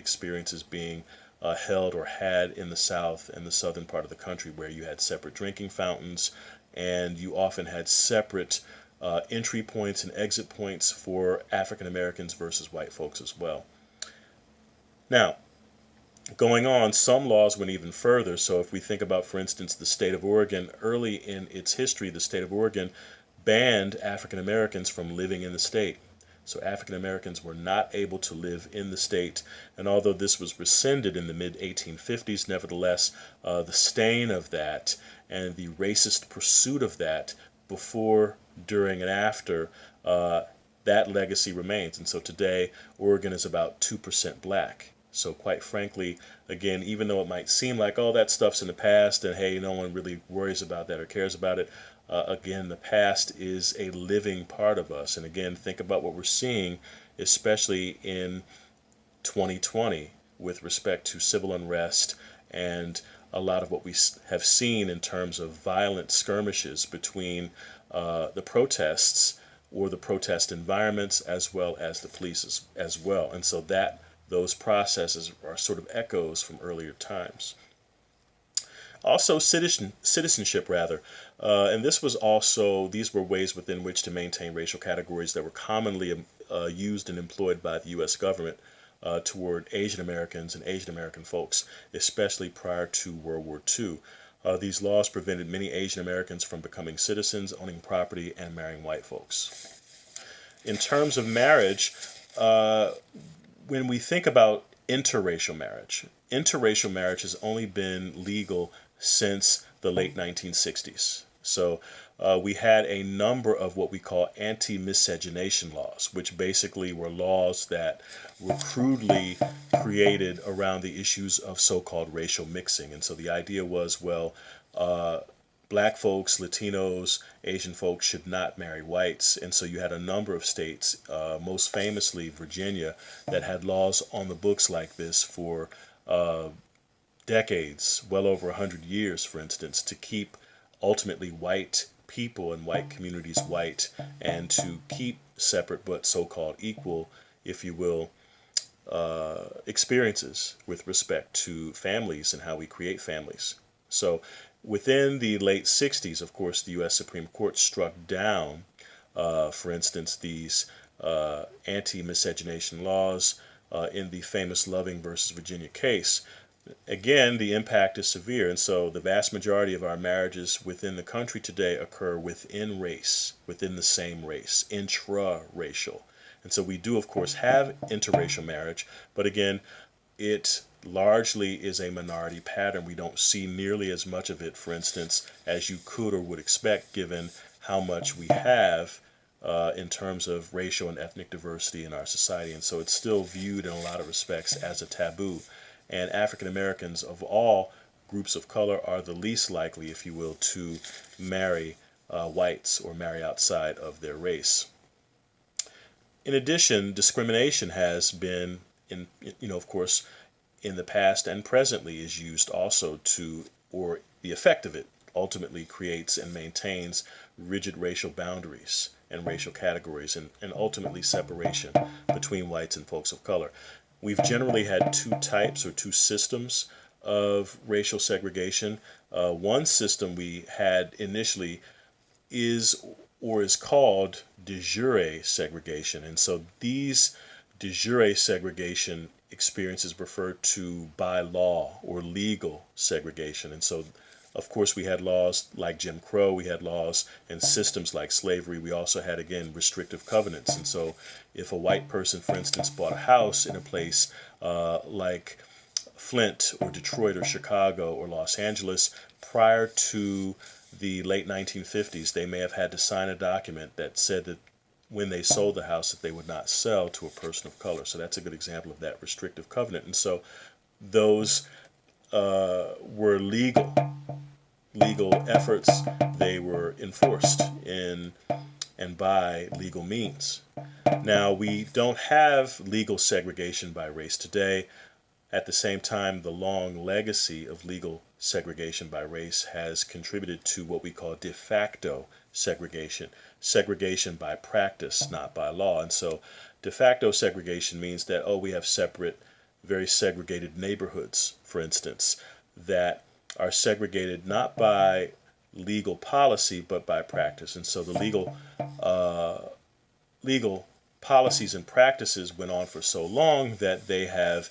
experiences being held or had in the South and the southern part of the country, where you had separate drinking fountains and you often had separate entry points and exit points for African Americans versus white folks as well. Now, going on, some laws went even further. So if we think about, for instance, the state of Oregon, early in its history, the state of Oregon banned African Americans from living in the state. So African Americans were not able to live in the state. And although this was rescinded in the mid 1850s, nevertheless, the stain of that and the racist pursuit of that before, during, and after, that legacy remains. And so today, Oregon is about 2% black. So quite frankly, again, even though it might seem like, oh, that stuff's in the past and hey, no one really worries about that or cares about it, again, the past is a living part of us. And again, think about what we're seeing, especially in 2020 with respect to civil unrest and a lot of what we have seen in terms of violent skirmishes between the protests or the protest environments as well as the police as well. And so that those processes are sort of echoes from earlier times. Also, citizenship, rather. And this was also, these were ways within which to maintain racial categories that were commonly used and employed by the U.S. government toward Asian Americans and Asian American folks, especially prior to World War II. These laws prevented many Asian Americans from becoming citizens, owning property, and marrying white folks. In terms of marriage, when we think about interracial marriage has only been legal since the late 1960s. So we had a number of what we call anti-miscegenation laws, which basically were laws that were crudely created around the issues of so-called racial mixing. And so the idea was, well, black folks, Latinos, Asian folks should not marry whites. And so you had a number of states, most famously Virginia, that had laws on the books like this for decades, well over 100 years, for instance, to keep ultimately white people and white communities white and to keep separate but so-called equal, if you will, experiences with respect to families and how we create families. So within the late 60s, of course, the U.S. Supreme Court struck down, for instance, these anti-miscegenation laws in the famous Loving versus Virginia case. Again, the impact is severe, and so the vast majority of our marriages within the country today occur within race, within the same race, intra-racial. And so we do, of course, have interracial marriage, but again, it largely is a minority pattern. We don't see nearly as much of it, for instance, as you could or would expect, given how much we have in terms of racial and ethnic diversity in our society. And so it's still viewed in a lot of respects as a taboo. And African Americans of all groups of color are the least likely, if you will, to marry whites or marry outside of their race. In addition, discrimination has been, of course, in the past and presently is used also to, or the effect of it ultimately creates and maintains rigid racial boundaries and racial categories and ultimately separation between whites and folks of color. We've generally had two types or two systems of racial segregation. One system we had initially is called de jure segregation. And so these de jure segregation experiences refer to by law or legal segregation. And so, of course, we had laws like Jim Crow, we had laws and systems like slavery. We also had, again, restrictive covenants. And so if a white person, for instance, bought a house in a place like Flint or Detroit or Chicago or Los Angeles, prior to the late 1950s, they may have had to sign a document that said that when they sold the house that they would not sell to a person of color. So that's a good example of that restrictive covenant. And so those were legal efforts. They were enforced in and by legal means. Now, we don't have legal segregation by race today. At the same time, the long legacy of legal segregation by race has contributed to what we call de facto segregation by practice, not by law. And so de facto segregation means that, we have separate very segregated neighborhoods, for instance, that are segregated not by legal policy but by practice. And so the legal policies and practices went on for so long that they have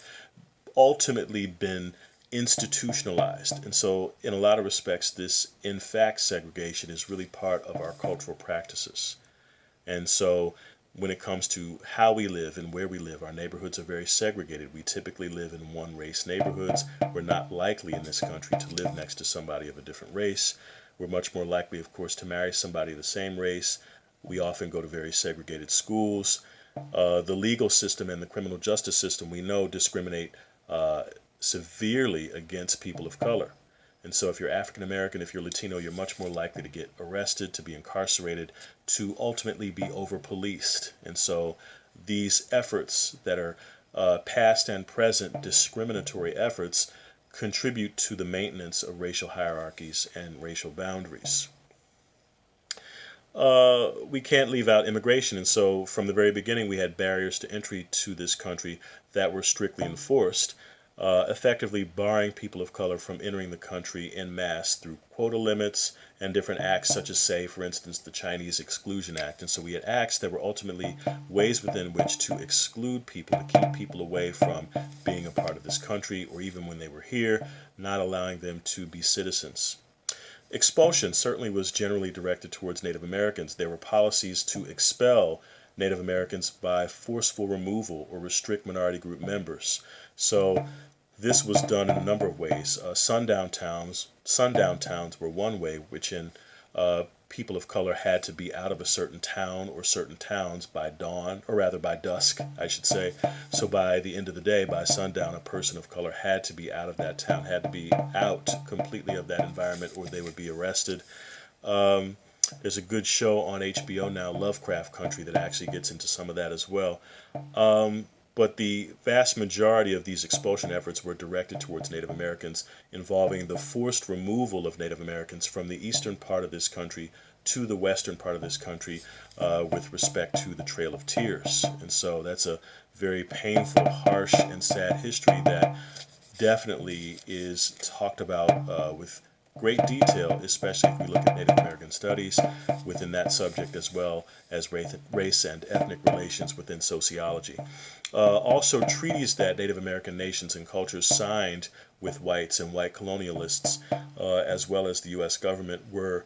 ultimately been institutionalized. And so, in a lot of respects, this in fact segregation is really part of our cultural practices. And so, when it comes to how we live and where we live, our neighborhoods are very segregated. We typically live in one race neighborhoods. We're not likely in this country to live next to somebody of a different race. We're much more likely, of course, to marry somebody of the same race. We often go to very segregated schools. The legal system and the criminal justice system, we know, discriminate severely against people of color. And so if you're African American, if you're Latino, you're much more likely to get arrested, to be incarcerated, to ultimately be over-policed. And so these efforts that are past and present discriminatory efforts contribute to the maintenance of racial hierarchies and racial boundaries. We can't leave out immigration, and so from the very beginning we had barriers to entry to this country that were strictly enforced, effectively barring people of color from entering the country en masse through quota limits and different acts, such as, say, for instance, the Chinese Exclusion Act. And so we had acts that were ultimately ways within which to exclude people, to keep people away from being a part of this country, or even when they were here, not allowing them to be citizens. Expulsion certainly was generally directed towards Native Americans. There were policies to expel Native Americans by forceful removal or restrict minority group members. So this was done in a number of ways. Sundown towns were one way, which in people of color had to be out of a certain town or certain towns by dawn, or rather by dusk, I should say. So by the end of the day, by sundown, a person of color had to be out of that town, had to be out completely of that environment, or they would be arrested. There's a good show on HBO now, Lovecraft Country, that actually gets into some of that as well. But the vast majority of these expulsion efforts were directed towards Native Americans, involving the forced removal of Native Americans from the eastern part of this country to the western part of this country with respect to the Trail of Tears. And so that's a very painful, harsh, and sad history that definitely is talked about with great detail, especially if we look at Native American studies within that subject, as well as race and ethnic relations within sociology. Also, treaties that Native American nations and cultures signed with whites and white colonialists, as well as the U.S. government, were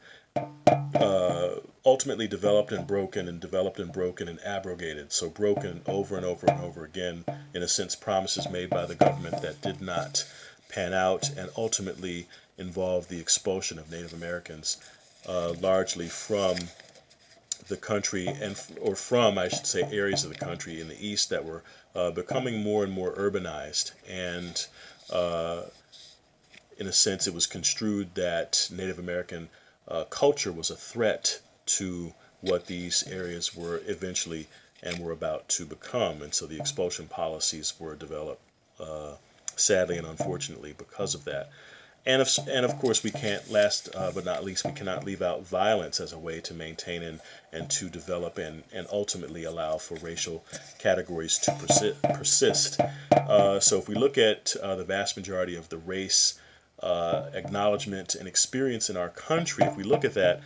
ultimately developed and broken and developed and broken and abrogated. So broken over and over and over again, in a sense, promises made by the government that did not pan out and ultimately involved the expulsion of Native Americans, largely from the country, or from, I should say, areas of the country in the east that were becoming more and more urbanized. And in a sense, it was construed that Native American culture was a threat to what these areas were eventually and were about to become. And so the expulsion policies were developed, sadly and unfortunately, because of that. And of course, we can't, last but not least, we cannot leave out violence as a way to maintain and to develop and ultimately allow for racial categories to persist. So if we look at the vast majority of the race acknowledgement and experience in our country, if we look at that,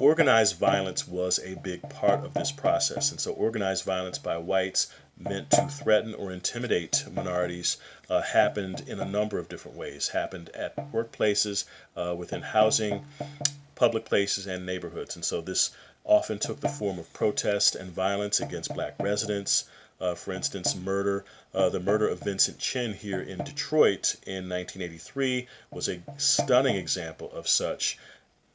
organized violence was a big part of this process. And so organized violence by whites meant to threaten or intimidate minorities happened in a number of different ways. Happened at workplaces, within housing, public places, and neighborhoods. And so this often took the form of protest and violence against black residents. For instance, murder. The murder of Vincent Chin here in Detroit in 1983 was a stunning example of such,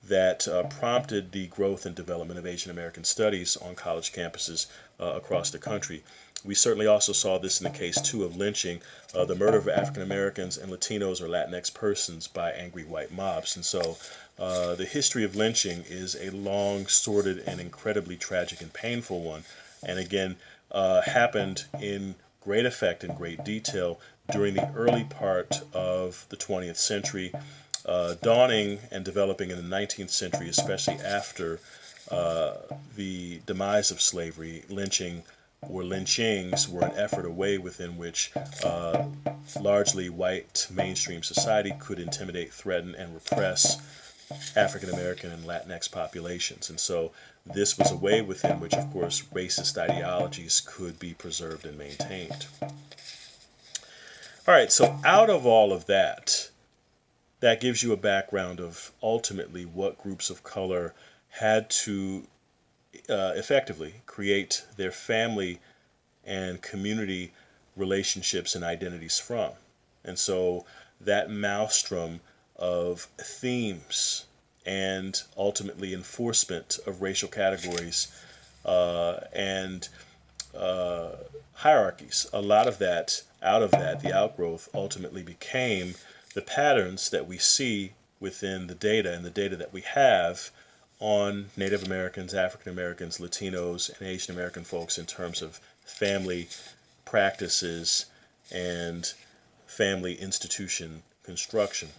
that prompted the growth and development of Asian American studies on college campuses across the country. We certainly also saw this in the case, too, of lynching, the murder of African Americans and Latinos or Latinx persons by angry white mobs. And so the history of lynching is a long, sordid, and incredibly tragic and painful one. And again, happened in great effect and great detail during the early part of the 20th century, dawning and developing in the 19th century, especially after the demise of slavery. Lynching or lynchings were an effort, a way within which largely white mainstream society could intimidate, threaten, and repress African American and Latinx populations. And so this was a way within which, of course, racist ideologies could be preserved and maintained. All right, so out of all of that, that gives you a background of ultimately what groups of color had to effectively create their family and community relationships and identities from. And so that maelstrom of themes and ultimately enforcement of racial categories and hierarchies, a lot of that, out of that, the outgrowth ultimately became the patterns that we see within the data and the data that we have on Native Americans, African Americans, Latinos, and Asian American folks in terms of family practices and family institution construction.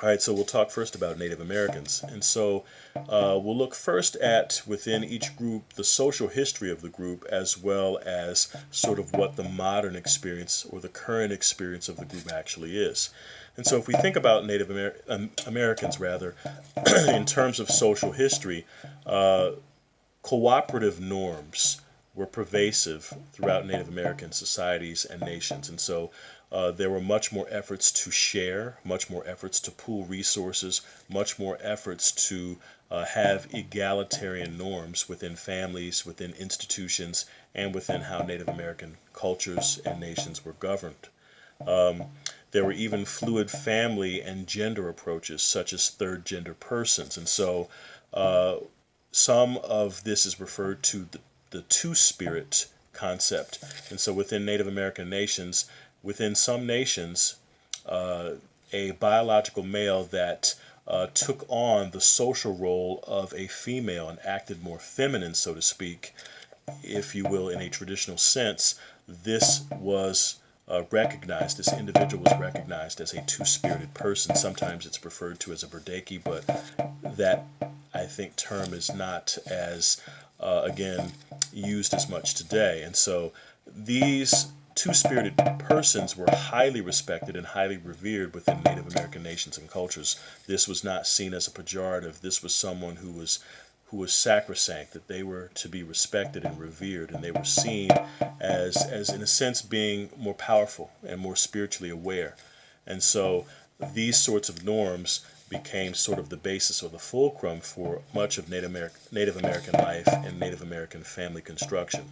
All right, so we'll talk first about Native Americans. And so we'll look first at, within each group, the social history of the group, as well as sort of what the modern experience or the current experience of the group actually is. And so if we think about Native Americans, rather, in terms of social history, cooperative norms were pervasive throughout Native American societies and nations. And so there were much more efforts to share, much more efforts to pool resources, much more efforts to have egalitarian norms within families, within institutions, and within how Native American cultures and nations were governed. There were even fluid family and gender approaches, such as third gender persons. And so some of this is referred to the two-spirit concept. And so within Native American nations, within some nations, a biological male that took on the social role of a female and acted more feminine, so to speak, if you will, in a traditional sense, this was recognized, this individual was recognized as a two-spirited person. Sometimes it's referred to as a Burdaki, but that, I think, term is not as, again, used as much today. And so these two-spirited persons were highly respected and highly revered within Native American nations and cultures. This was not seen as a pejorative. This was someone who was sacrosanct, that they were to be respected and revered, and they were seen as in a sense being more powerful and more spiritually aware. And so these sorts of norms became sort of the basis or the fulcrum for much of Native American life and Native American family construction.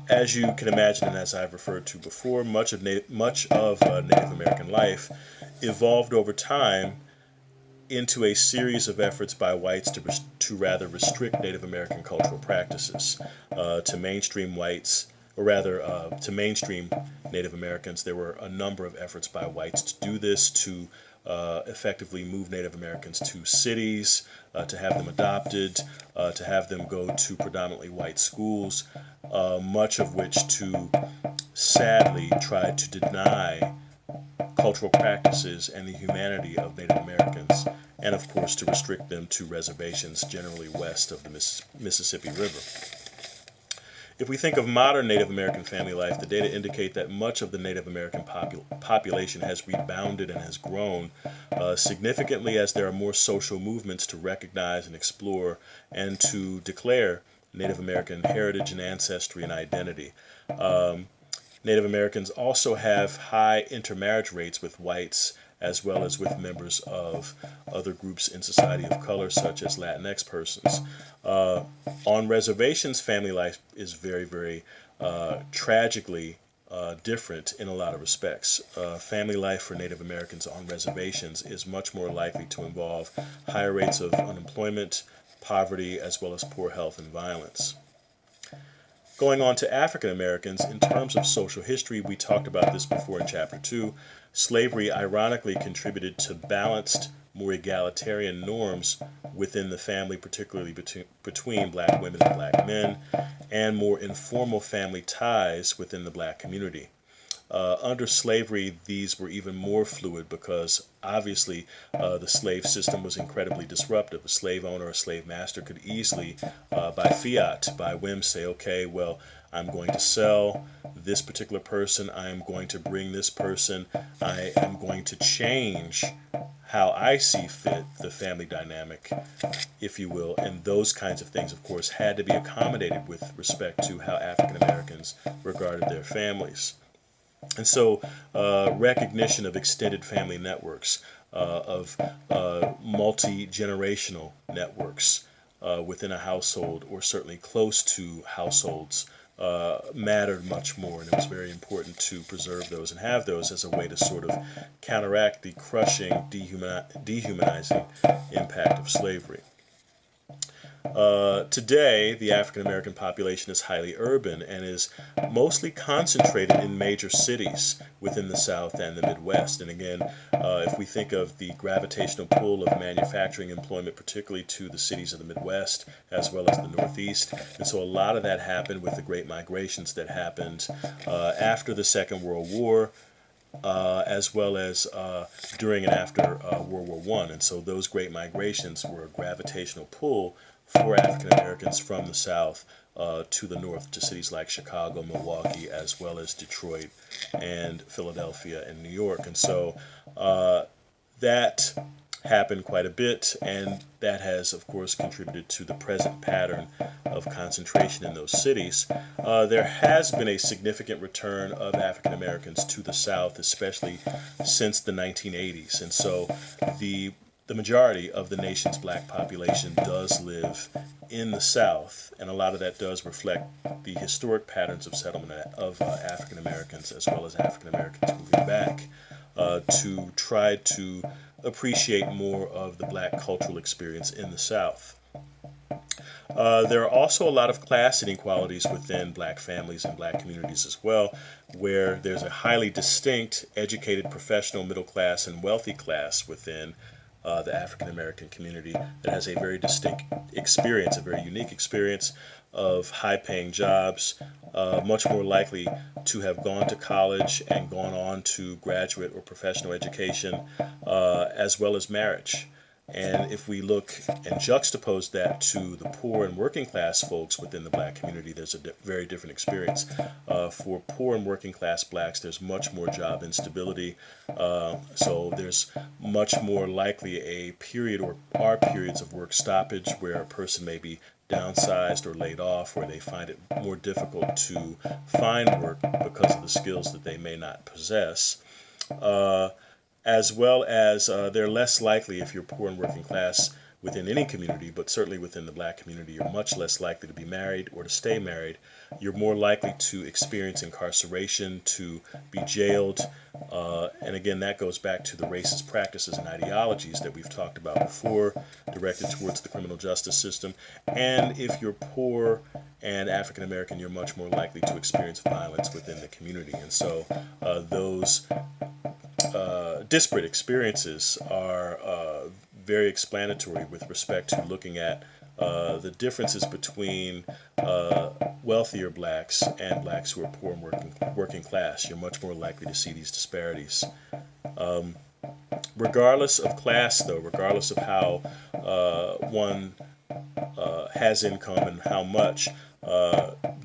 As you can imagine, and as I've referred to before, much of Native American life evolved over time into a series of efforts by whites to rather restrict Native American cultural practices. To mainstream whites, or rather to mainstream Native Americans, there were a number of efforts by whites to do this, to effectively move Native Americans to cities, to have them adopted, to have them go to predominantly white schools, much of which to sadly try to deny cultural practices and the humanity of Native Americans, and of course to restrict them to reservations generally west of the Mississippi River. If we think of modern Native American family life, the data indicate that much of the Native American population has rebounded and has grown significantly as there are more social movements to recognize and explore and to declare Native American heritage and ancestry and identity. Native Americans also have high intermarriage rates with whites as well as with members of other groups in society of color, such as Latinx persons. On reservations, family life is very, very tragically different in a lot of respects. Family life for Native Americans on reservations is much more likely to involve higher rates of unemployment, poverty, as well as poor health and violence. Going on to African Americans, in terms of social history, we talked about this before in Chapter 2. Slavery ironically contributed to balanced, more egalitarian norms within the family, particularly between black women and black men, and more informal family ties within the black community. Under slavery, these were even more fluid because obviously the slave system was incredibly disruptive. A slave owner or slave master could easily, by fiat, by whim, say, okay, well, I'm going to sell this particular person, I am going to bring this person, I am going to change how I see fit the family dynamic, if you will, and those kinds of things, of course, had to be accommodated with respect to how African Americans regarded their families. And so, recognition of extended family networks, of multi generational networks within a household, or certainly close to households, mattered much more, and it was very important to preserve those and have those as a way to sort of counteract the crushing, dehumanizing impact of slavery. Today, the African American population is highly urban and is mostly concentrated in major cities within the South and the Midwest. And again, if we think of the gravitational pull of manufacturing employment, particularly to the cities of the Midwest as well as the Northeast, and so a lot of that happened with the great migrations that happened after the Second World War. As well as during and after World War One, and so those great migrations were a gravitational pull for African Americans from the South to the North, to cities like Chicago, Milwaukee, as well as Detroit and Philadelphia and New York, and so that happened quite a bit, and that has, of course, contributed to the present pattern of concentration in those cities. There has been a significant return of African Americans to the South, especially since the 1980s, and so the majority of the nation's black population does live in the South, and a lot of that does reflect the historic patterns of settlement of African Americans as well as African Americans moving back to try to appreciate more of the black cultural experience in the South. There are also a lot of class inequalities within black families and black communities as well, where there's a highly distinct, educated, professional, middle class, and wealthy class within the African American community that has a very distinct experience, a very unique experience of high paying jobs, much more likely to have gone to college and gone on to graduate or professional education, as well as marriage. And if we look and juxtapose that to the poor and working class folks within the black community, there's a very different experience. For poor and working class blacks, there's much more job instability. So there's much more likely a period or are periods of work stoppage where a person may be downsized or laid off, or they find it more difficult to find work because of the skills that they may not possess. As well as they're less likely, if you're poor and working class within any community, but certainly within the black community, you're much less likely to be married or to stay married. You're more likely to experience incarceration, to be jailed, and again, that goes back to the racist practices and ideologies that we've talked about before, directed towards the criminal justice system. And if you're poor and African American, you're much more likely to experience violence within the community. And so those disparate experiences are very explanatory with respect to looking at the differences between wealthier blacks and blacks who are poor and working class. You're much more likely to see these disparities. Regardless of class, though, regardless of how one has income and how much,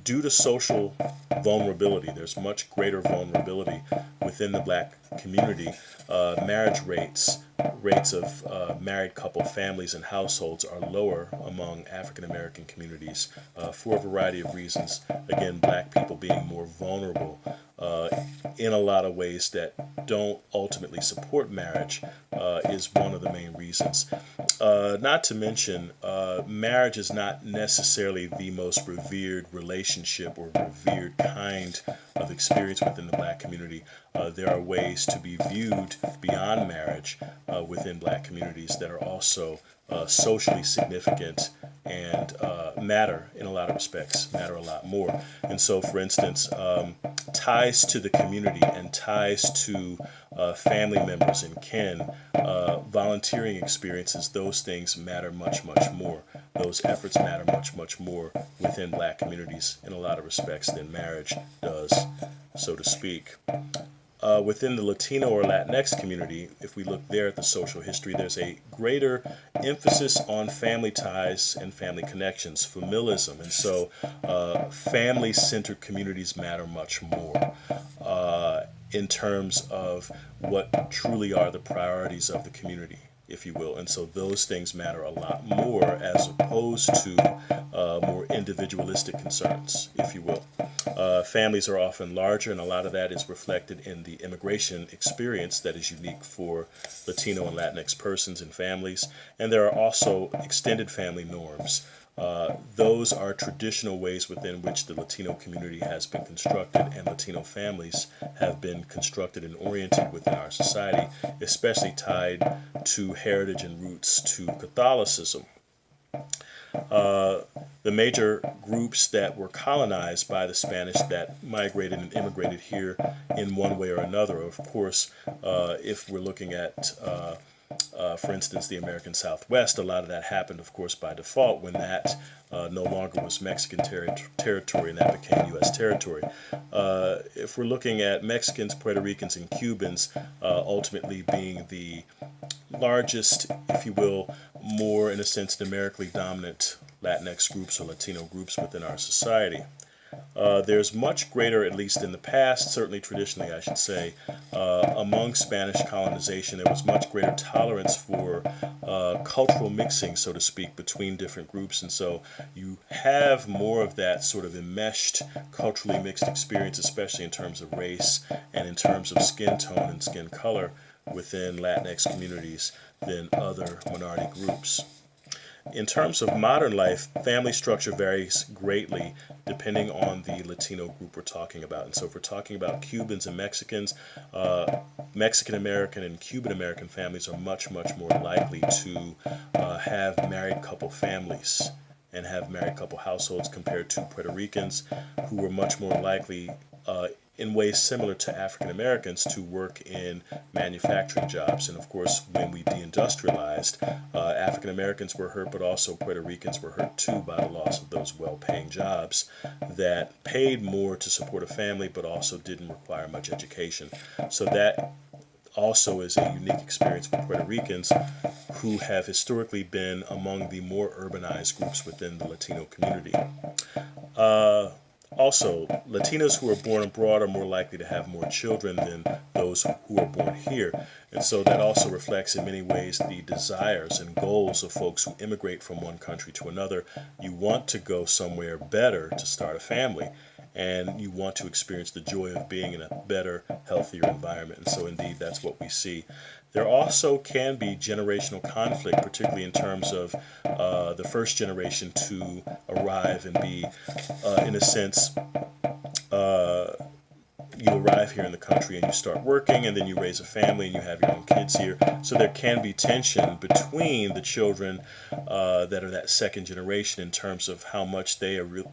due to social vulnerability, there's much greater vulnerability within the black community. Marriage rates of married couple families and households are lower among African American communities for a variety of reasons. Again, black people being more vulnerable in a lot of ways that don't ultimately support marriage is one of the main reasons. Not to mention, marriage is not necessarily the most revered relationship or revered kind of experience within the black community. There are ways to be viewed beyond marriage within black communities that are also socially significant and matter in a lot of respects, matter a lot more. And so, for instance, ties to the community and ties to family members and kin, volunteering experiences, those things matter much, much more. Those efforts matter much, much more within black communities in a lot of respects than marriage does. so to speak. Within the Latino or Latinx community, if we look there at the social history, there's a greater emphasis on family ties and family connections, familism, and so family-centered communities matter much more in terms of what truly are the priorities of the community, if you will. And so those things matter a lot more as opposed to more individualistic concerns, if you will. Families are often larger, and a lot of that is reflected in the immigration experience that is unique for Latino and Latinx persons and families. And there are also extended family norms. Those are traditional ways within which the Latino community has been constructed, and Latino families have been constructed and oriented within our society, especially tied to heritage and roots to Catholicism. The major groups that were colonized by the Spanish that migrated and immigrated here in one way or another. Of course, if we're looking at, for instance, the American Southwest, a lot of that happened, of course, by default when that no longer was Mexican territory and that became U.S. territory. If we're looking at Mexicans, Puerto Ricans, and Cubans ultimately being the largest, if you will, more in a sense numerically dominant Latinx groups or Latino groups within our society. There's much greater, at least in the past, certainly traditionally I should say, among Spanish colonization, there was much greater tolerance for cultural mixing, so to speak, between different groups. And so you have more of that sort of enmeshed, culturally mixed experience, especially in terms of race and in terms of skin tone and skin color within Latinx communities than other minority groups. In terms of modern life, family structure varies greatly depending on the Latino group we're talking about. And so if we're talking about Cubans and Mexicans, Mexican American and Cuban American families are much, much more likely to have married couple families and have married couple households compared to Puerto Ricans, who were much more likely in ways similar to African Americans to work in manufacturing jobs. And of course, when we deindustrialized, African Americans were hurt, but also Puerto Ricans were hurt too by the loss of those well-paying jobs that paid more to support a family, but also didn't require much education. So that also is a unique experience for Puerto Ricans who have historically been among the more urbanized groups within the Latino community. Also, Latinos who are born abroad are more likely to have more children than those who are born here. And so that also reflects in many ways the desires and goals of folks who immigrate from one country to another. You want to go somewhere better to start a family, and you want to experience the joy of being in a better, healthier environment. And so indeed, that's what we see. There also can be generational conflict, particularly in terms of the first generation to arrive and be, in a sense, you arrive here in the country and you start working, and then you raise a family and you have your own kids here. So there can be tension between the children that are that second generation in terms of how much they really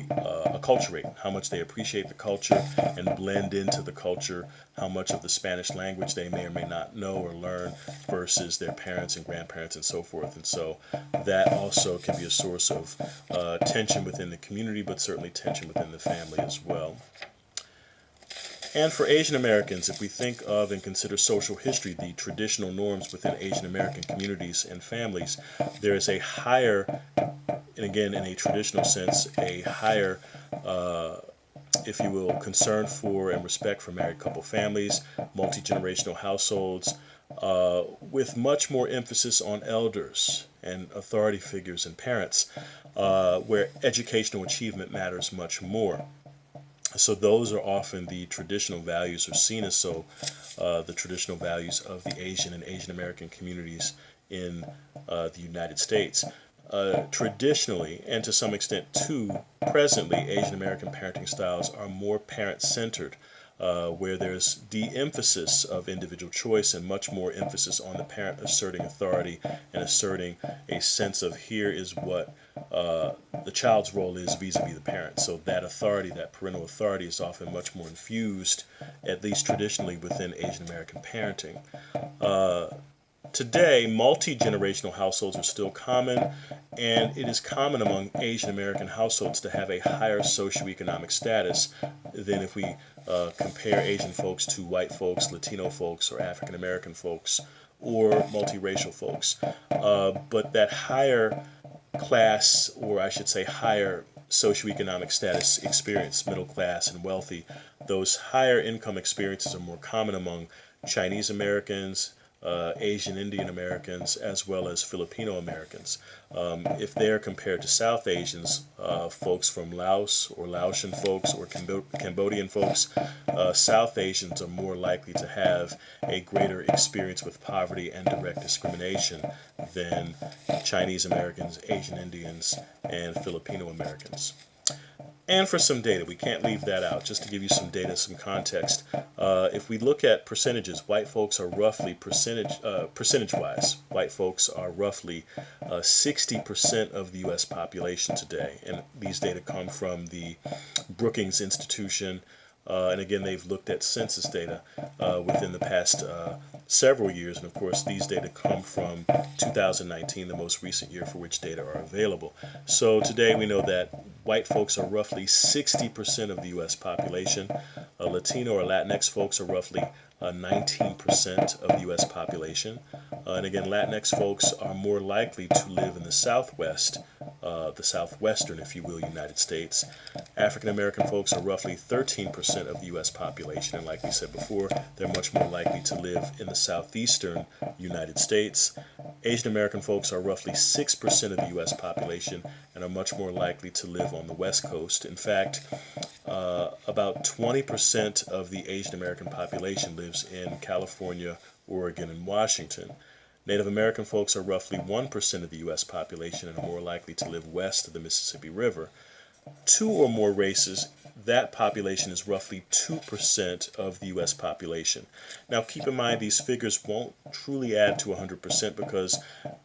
acculturate, how much they appreciate the culture and blend into the culture, how much of the Spanish language they may or may not know or learn versus their parents and grandparents and so forth. And so that also can be a source of tension within the community, but certainly tension within the family as well. And for Asian Americans, if we think of and consider social history, the traditional norms within Asian American communities and families, there is a higher, and again in a traditional sense, a higher, if you will, concern for and respect for married couple families, multi-generational households, with much more emphasis on elders and authority figures and parents, where educational achievement matters much more. So those are often the traditional values, or seen as so, the traditional values of the Asian and Asian American communities in the United States. Traditionally, and to some extent too, presently, Asian American parenting styles are more parent-centered, where there's de-emphasis of individual choice and much more emphasis on the parent asserting authority and asserting a sense of here is what the child's role is vis-a-vis the parent. So that authority, that parental authority, is often much more infused, at least traditionally, within Asian American parenting. Today, multi-generational households are still common, and it is common among Asian American households to have a higher socioeconomic status than if we compare Asian folks to white folks, Latino folks, or African American folks, or multiracial folks. But that higher class, or I should say higher socioeconomic status experience, middle class and wealthy, those higher income experiences are more common among Chinese Americans, Asian Indian Americans, as well as Filipino Americans. If they're compared to South Asians, folks from Laos or Laotian folks or Cambodian folks, South Asians are more likely to have a greater experience with poverty and direct discrimination than Chinese Americans, Asian Indians, and Filipino Americans. And for some data, we can't leave that out, just to give you some data, some context. If we look at percentages, white folks are roughly percentage-wise, white folks are roughly 60% of the U.S. population today. And these data come from the Brookings Institution. And again, they've looked at census data within the past several years. And of course, these data come from 2019, the most recent year for which data are available. So today we know that white folks are roughly 60% of the U.S. population. Latino or Latinx folks are roughly 19% of the U.S. population. And again, Latinx folks are more likely to live in the Southwest, the Southwestern, if you will, United States. African American folks are roughly 13% of the U.S. population, and like we said before, they're much more likely to live in the Southeastern United States. Asian American folks are roughly 6% of the U.S. population and are much more likely to live on the West Coast. In fact, about 20% of the Asian American population lives in California, Oregon, and Washington. Native American folks are roughly 1% of the U.S. population and are more likely to live west of the Mississippi River. Two or more races, that population is roughly 2% of the U.S. population. Now keep in mind these figures won't truly add to 100% because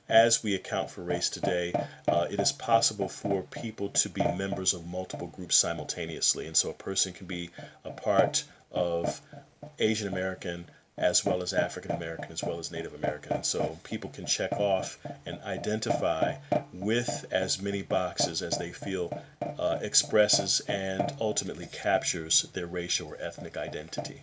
as we account for race today, it is possible for people to be members of multiple groups simultaneously. And so a person can be a part of Asian American, as well as African American, as well as Native American. And so people can check off and identify with as many boxes as they feel expresses and ultimately captures their racial or ethnic identity.